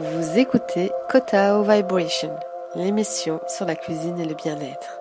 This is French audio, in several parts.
Vous écoutez Kotao Vibration, l'émission sur la cuisine et le bien-être.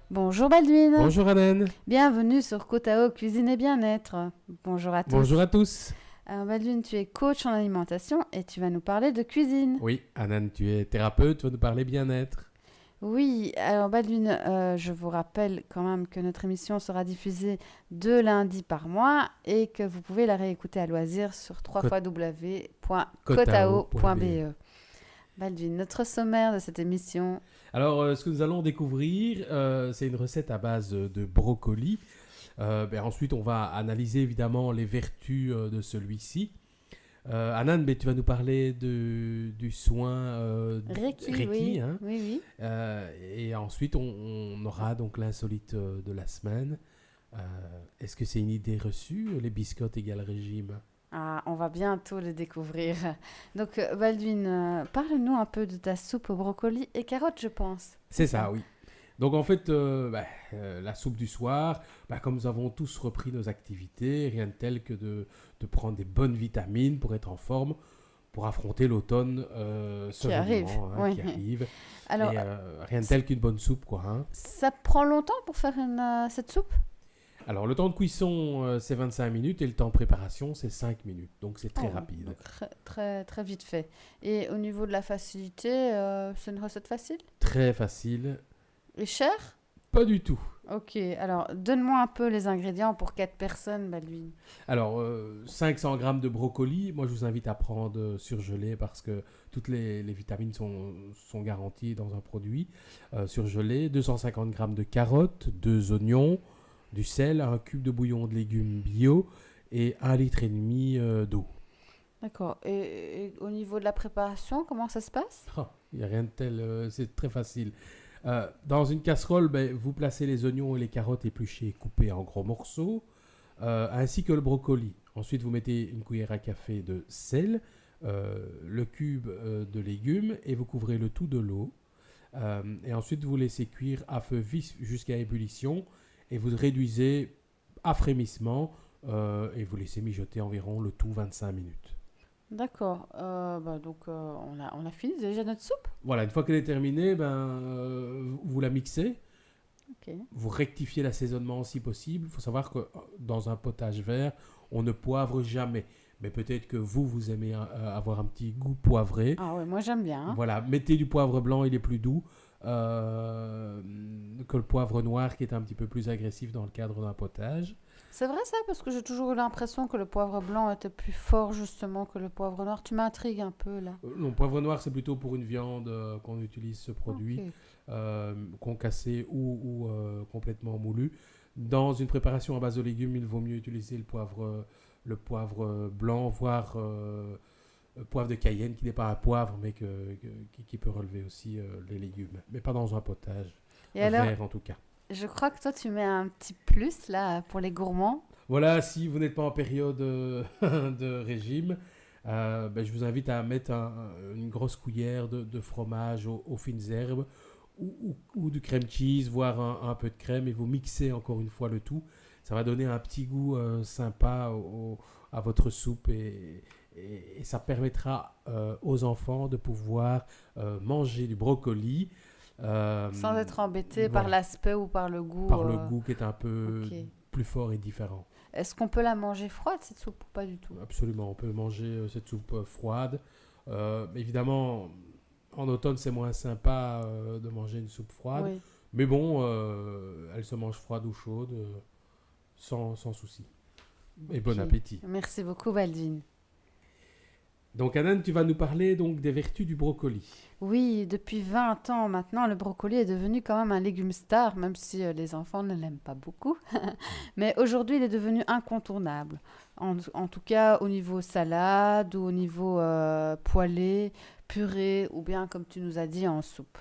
Bonjour Baldwin. Bonjour Anan. Bienvenue sur Kotao Cuisine et Bien-être. Bonjour à tous. Bonjour à tous. Alors Baldwin, tu es coach en alimentation et tu vas nous parler de cuisine. Oui, Anan, tu es thérapeute, tu vas nous parler bien-être. Oui, alors Baldwin, je vous rappelle quand même que notre émission sera diffusée 2 lundis par mois et que vous pouvez la réécouter à loisir sur www.kotao.be. Baldwin, notre sommaire de cette émission. Alors, ce que nous allons découvrir, c'est une recette à base de brocoli. Ensuite, on va analyser évidemment les vertus de celui-ci. Anan, tu vas nous parler du soin Reiki, Reiki, oui. hein. Oui. Et ensuite, on aura donc l'insolite de la semaine. Est-ce que c'est une idée reçue, les biscottes égale régime? Ah, on va bientôt le découvrir. Donc, Baldwin, parle-nous un peu de ta soupe au brocoli et carottes, je pense. C'est ça, oui. Donc en fait, la soupe du soir, comme nous avons tous repris nos activités, rien de tel que de prendre des bonnes vitamines pour être en forme, pour affronter l'automne Qui arrive. qui arrive. Alors, Et rien de tel qu'une bonne soupe, quoi. Hein. Ça prend longtemps pour faire cette soupe? Alors le temps de cuisson, c'est 25 minutes et le temps de préparation, c'est 5 minutes. Donc c'est très rapide. Donc très, très vite fait. Et au niveau de la facilité, c'est une recette facile? Très facile. Et cher? Pas du tout. Ok, alors donne-moi un peu les ingrédients pour 4 personnes, Baldwin. Alors, 500 grammes de brocoli, moi je vous invite à prendre surgelé parce que toutes les vitamines sont garanties dans un produit surgelé. 250 grammes de carottes, 2 oignons, du sel, un cube de bouillon de légumes bio et 1,5 litre d'eau. D'accord. Et au niveau de la préparation, comment ça se passe? Il n'y a rien de tel, c'est très facile. Dans une casserole, vous placez les oignons et les carottes épluchées et coupées en gros morceaux, ainsi que le brocoli. Ensuite, vous mettez une cuillère à café de sel, le cube de légumes et vous couvrez le tout de l'eau. Et ensuite, vous laissez cuire à feu vif jusqu'à ébullition et vous réduisez à frémissement et vous laissez mijoter environ le tout 25 minutes. D'accord. Donc, on a fini déjà notre soupe? Voilà, une fois qu'elle est terminée, vous la mixez. Ok. Vous rectifiez l'assaisonnement si possible. Il faut savoir que dans un potage vert, on ne poivre jamais. Mais peut-être que vous aimez avoir un petit goût poivré. Ah ouais, moi j'aime bien. Hein. Voilà, mettez du poivre blanc, il est plus doux que le poivre noir qui est un petit peu plus agressif dans le cadre d'un potage. C'est vrai ça, parce que j'ai toujours eu l'impression que le poivre blanc était plus fort justement que le poivre noir. Tu m'intrigues un peu là. Non, poivre noir, c'est plutôt pour une viande qu'on utilise ce produit, Okay. concassé ou complètement moulu. Dans une préparation à base de légumes, il vaut mieux utiliser le poivre blanc, voire poivre de Cayenne, qui n'est pas un poivre, mais qui peut relever aussi les légumes. Mais pas dans un potage, Et alors, vert en tout cas. je crois que toi tu mets un petit plus là pour les gourmands. Voilà, si vous n'êtes pas en période de régime, je vous invite à mettre une grosse cuillère de fromage aux fines herbes ou du crème cheese, voire un peu de crème, et vous mixez encore une fois le tout. Ça va donner un petit goût sympa à votre soupe et ça permettra aux enfants de pouvoir manger du brocoli. Sans être embêté voilà, par l'aspect ou par le goût. par le goût qui est un peu Ok. plus fort et différent. Est-ce qu'on peut la manger froide cette soupe ou pas du tout? Absolument, on peut manger cette soupe froide. Évidemment, en automne, c'est moins sympa de manger une soupe froide. Oui. Mais bon, elle se mange froide ou chaude, sans souci. Et bon Ok. appétit. Merci beaucoup Baldwin. Donc, Anan, tu vas nous parler donc des vertus du brocoli. Oui, depuis 20 ans maintenant, le brocoli est devenu quand même un légume star, même si les enfants ne l'aiment pas beaucoup. Mais aujourd'hui, il est devenu incontournable. En tout cas, au niveau salade ou au niveau poêlé, purée ou bien, comme tu nous as dit, en soupe.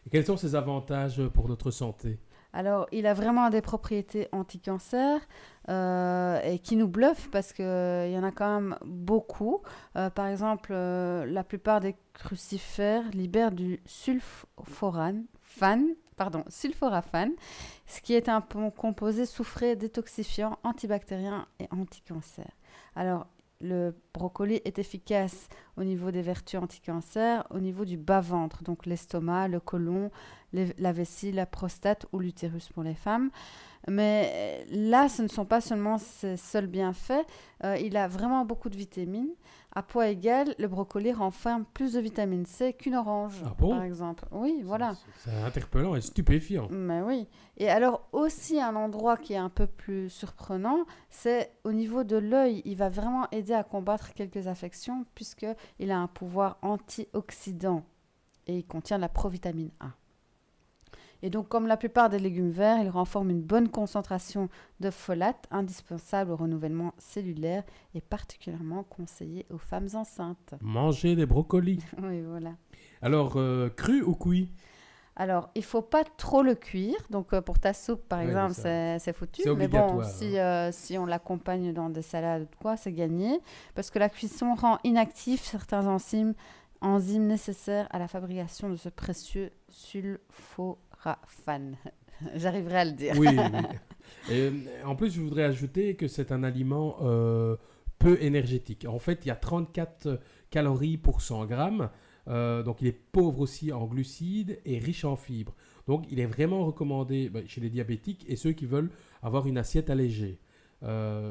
Et quels sont ses avantages pour notre santé? Alors, il a vraiment des propriétés anti-cancer et qui nous bluffent parce qu'il y en a quand même beaucoup. Par exemple, la plupart des crucifères libèrent du sulforaphane, ce qui est un composé soufré détoxifiant, antibactérien et anti-cancer. Alors, le brocoli est efficace au niveau des vertus anti-cancer, au niveau du bas-ventre, donc l'estomac, le côlon, la vessie, la prostate ou l'utérus pour les femmes. Mais là, ce ne sont pas seulement ses seuls bienfaits. Il a vraiment beaucoup de vitamines. À poids égal, le brocoli renferme plus de vitamine C qu'une orange, Ah bon? par exemple. Oui, voilà. C'est interpellant et stupéfiant. Mais oui. Et alors aussi un endroit qui est un peu plus surprenant, c'est au niveau de l'œil. Il va vraiment aider à combattre quelques affections puisqu'il a un pouvoir antioxydant et il contient de la provitamine A. Et donc, comme la plupart des légumes verts, il renforce une bonne concentration de folate, indispensable au renouvellement cellulaire et particulièrement conseillé aux femmes enceintes. Manger des brocolis. Oui, voilà. Alors, cru ou cuit? Alors, il faut pas trop le cuire. Donc, pour ta soupe, par Ouais, exemple, mais c'est foutu. c'est Mais bon, obligatoire, si on l'accompagne dans des salades ou quoi, c'est gagné. Parce que la cuisson rend inactifs certains enzymes nécessaires à la fabrication de ce précieux sulforaphane. J'arriverai à le dire. Oui, oui. Et, en plus, je voudrais ajouter que c'est un aliment peu énergétique. En fait, il y a 34 calories pour 100 grammes. Donc, il est pauvre aussi en glucides et riche en fibres. Donc, il est vraiment recommandé chez les diabétiques et ceux qui veulent avoir une assiette allégée.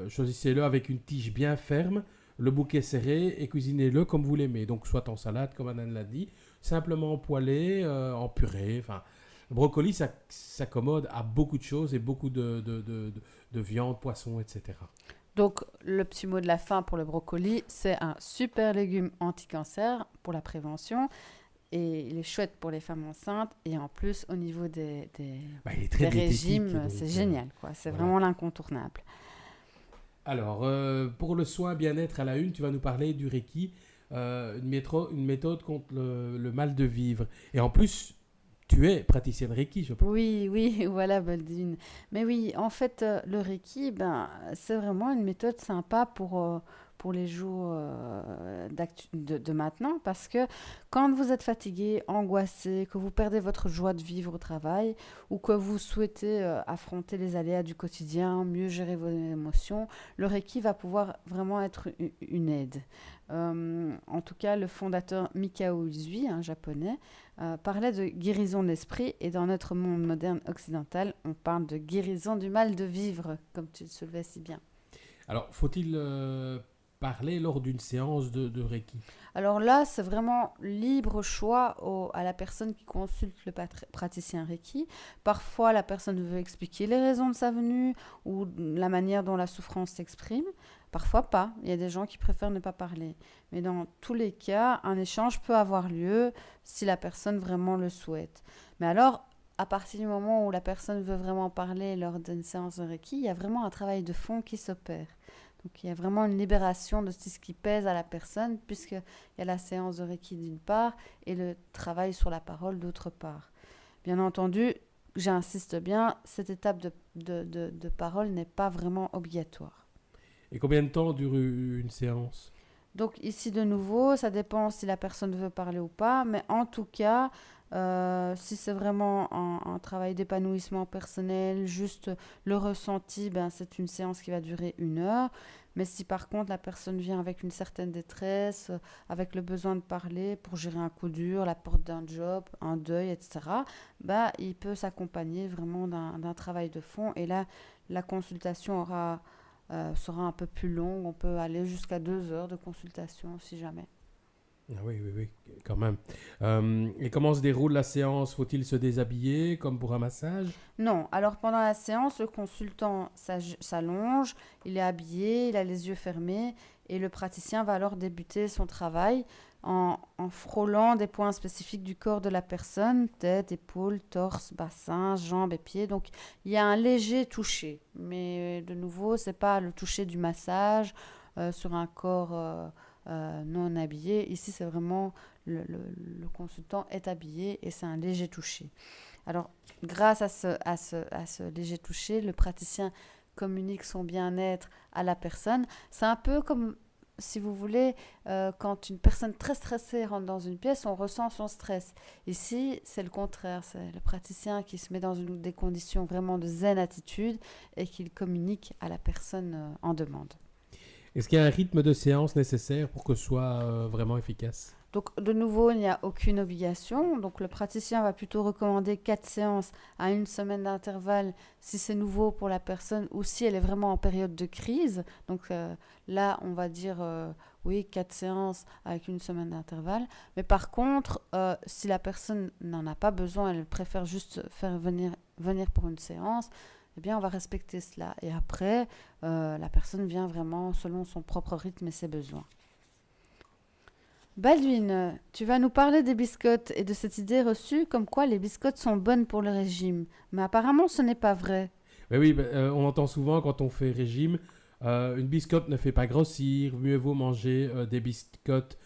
Choisissez-le avec une tige bien ferme, le bouquet serré et cuisinez-le comme vous l'aimez. Donc, soit en salade, comme Anne l'a dit, simplement poêlé, en purée. Enfin, le brocoli, ça s'accommode à beaucoup de choses et beaucoup de viande, poisson, etc. Donc, le petit mot de la fin pour le brocoli, c'est un super légume anti-cancer pour la prévention. Et il est chouette pour les femmes enceintes. Et en plus, au niveau des Il est très des diététique, régimes, donc, c'est génial, quoi. C'est voilà. vraiment l'incontournable. Alors, pour le soin bien-être à la une, tu vas nous parler du Reiki, une méthode contre le mal de vivre. Et en plus, tu es praticienne Reiki, je pense. Oui, oui, voilà, Baldine. Mais oui, en fait, le Reiki, c'est vraiment une méthode sympa pour les jours de maintenant, parce que quand vous êtes fatigué, angoissé, que vous perdez votre joie de vivre au travail, ou que vous souhaitez affronter les aléas du quotidien, mieux gérer vos émotions, le Reiki va pouvoir vraiment être une aide. En tout cas, le fondateur Mikao Usui, un japonais, parlait de guérison de l'esprit, et dans notre monde moderne occidental, on parle de guérison du mal de vivre, comme tu le soulevais si bien. Alors, faut-il parler lors d'une séance de Reiki? Alors là, c'est vraiment libre choix à la personne qui consulte le praticien Reiki. Parfois, la personne veut expliquer les raisons de sa venue ou la manière dont la souffrance s'exprime. Parfois pas. Il y a des gens qui préfèrent ne pas parler. Mais dans tous les cas, un échange peut avoir lieu si la personne vraiment le souhaite. Mais alors, à partir du moment où la personne veut vraiment parler lors d'une séance de Reiki, il y a vraiment un travail de fond qui s'opère. Donc il y a vraiment une libération de ce qui pèse à la personne, puisqu'il y a la séance de Reiki d'une part et le travail sur la parole d'autre part. Bien entendu, j'insiste bien, cette étape de parole n'est pas vraiment obligatoire. Et combien de temps dure une séance? Donc ici de nouveau, ça dépend si la personne veut parler ou pas, mais en tout cas, si c'est vraiment un travail d'épanouissement personnel, juste le ressenti, c'est une séance qui va durer 1 heure. Mais si par contre la personne vient avec une certaine détresse, avec le besoin de parler pour gérer un coup dur, la perte d'un job, un deuil, etc., il peut s'accompagner vraiment d'un travail de fond. Et là, la consultation sera un peu plus longue. On peut aller jusqu'à 2 heures de consultation si jamais. Ah oui, quand même. Et comment se déroule la séance? Faut-il se déshabiller comme pour un massage? Non, alors pendant la séance, le consultant s'allonge, il est habillé, il a les yeux fermés et le praticien va alors débuter son travail en frôlant des points spécifiques du corps de la personne, tête, épaules, torse, bassin, jambes et pieds. Donc il y a un léger toucher, mais de nouveau, c'est pas le toucher du massage sur un corps non habillé. Ici, c'est vraiment le consultant est habillé et c'est un léger toucher. Alors, grâce à ce léger toucher, le praticien communique son bien-être à la personne. C'est un peu comme, si vous voulez, quand une personne très stressée rentre dans une pièce, on ressent son stress. Ici, c'est le contraire. C'est le praticien qui se met dans des conditions vraiment de zen attitude et qui communique à la personne en demande. Est-ce qu'il y a un rythme de séance nécessaire pour que ce soit vraiment efficace? Donc, de nouveau, il n'y a aucune obligation. Donc, le praticien va plutôt recommander 4 séances à une semaine d'intervalle si c'est nouveau pour la personne ou si elle est vraiment en période de crise. Donc, là, on va dire, oui, 4 séances avec une semaine d'intervalle. Mais par contre, si la personne n'en a pas besoin, elle préfère juste faire venir pour une séance, eh bien, on va respecter cela. Et après, la personne vient vraiment selon son propre rythme et ses besoins. Baldwin, tu vas nous parler des biscottes et de cette idée reçue comme quoi les biscottes sont bonnes pour le régime. Mais apparemment, ce n'est pas vrai. Ben oui, on entend souvent quand on fait régime, une biscotte ne fait pas grossir, mieux vaut manger des biscottes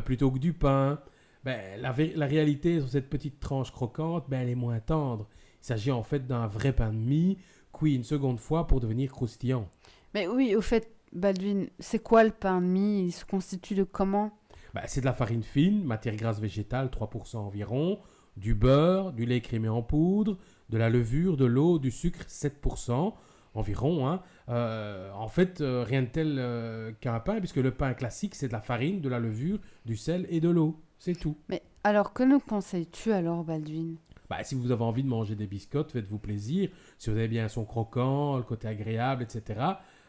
plutôt que du pain. Ben, la réalité sur cette petite tranche croquante, ben, elle est moins tendre. Il s'agit en fait d'un vrai pain de mie, cuit une seconde fois pour devenir croustillant. Mais oui, au fait, Baldwin, c'est quoi le pain de mie? Il se constitue de comment? Ben, c'est de la farine fine, matière grasse végétale 3% environ, du beurre, du lait écrémé en poudre, de la levure, de l'eau, du sucre 7% environ. Hein. En fait, rien de tel qu'un pain, puisque le pain classique, c'est de la farine, de la levure, du sel et de l'eau. C'est tout. Mais alors, que nous conseilles-tu alors, Baldwin? Bah, si vous avez envie de manger des biscottes, faites-vous plaisir. Si vous avez bien un son croquant, le côté agréable, etc.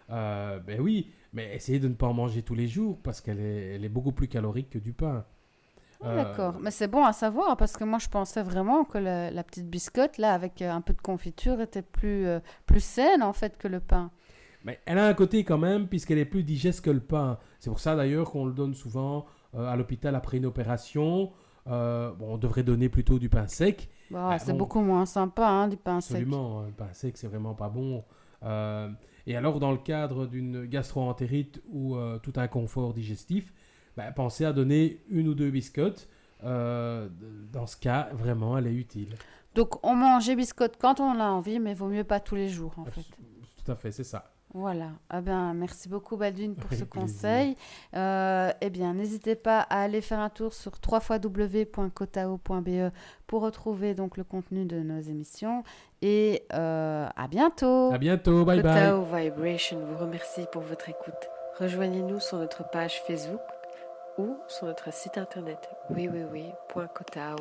Ben oui, mais essayez de ne pas en manger tous les jours parce elle est beaucoup plus calorique que du pain. Ah, d'accord, mais c'est bon à savoir parce que moi je pensais vraiment que la petite biscotte là avec un peu de confiture était plus saine en fait que le pain. Mais elle a un côté quand même puisqu'elle est plus digeste que le pain. C'est pour ça d'ailleurs qu'on le donne souvent à l'hôpital après une opération. On devrait donner plutôt du pain sec. Bah, c'est Bon, beaucoup moins sympa hein, du pain sec. absolument, le pain sec c'est vraiment pas bon. Et alors dans le cadre d'une gastro-entérite ou tout inconfort digestif, pensez à donner une ou deux biscottes. Dans ce cas, vraiment, elle est utile. Donc on mange les biscottes quand on a envie, mais vaut mieux pas tous les jours en fait. Tout à fait, c'est ça. Voilà. Ah ben, merci beaucoup Baldwin pour ce Avec plaisir. conseil. Eh bien, n'hésitez pas à aller faire un tour sur www.kotao.be pour retrouver donc le contenu de nos émissions. Et à bientôt. À bientôt, bye bye. Kotao Vibration vous remercie pour votre écoute. Rejoignez-nous sur notre page Facebook ou sur notre site internet www.kotao.be.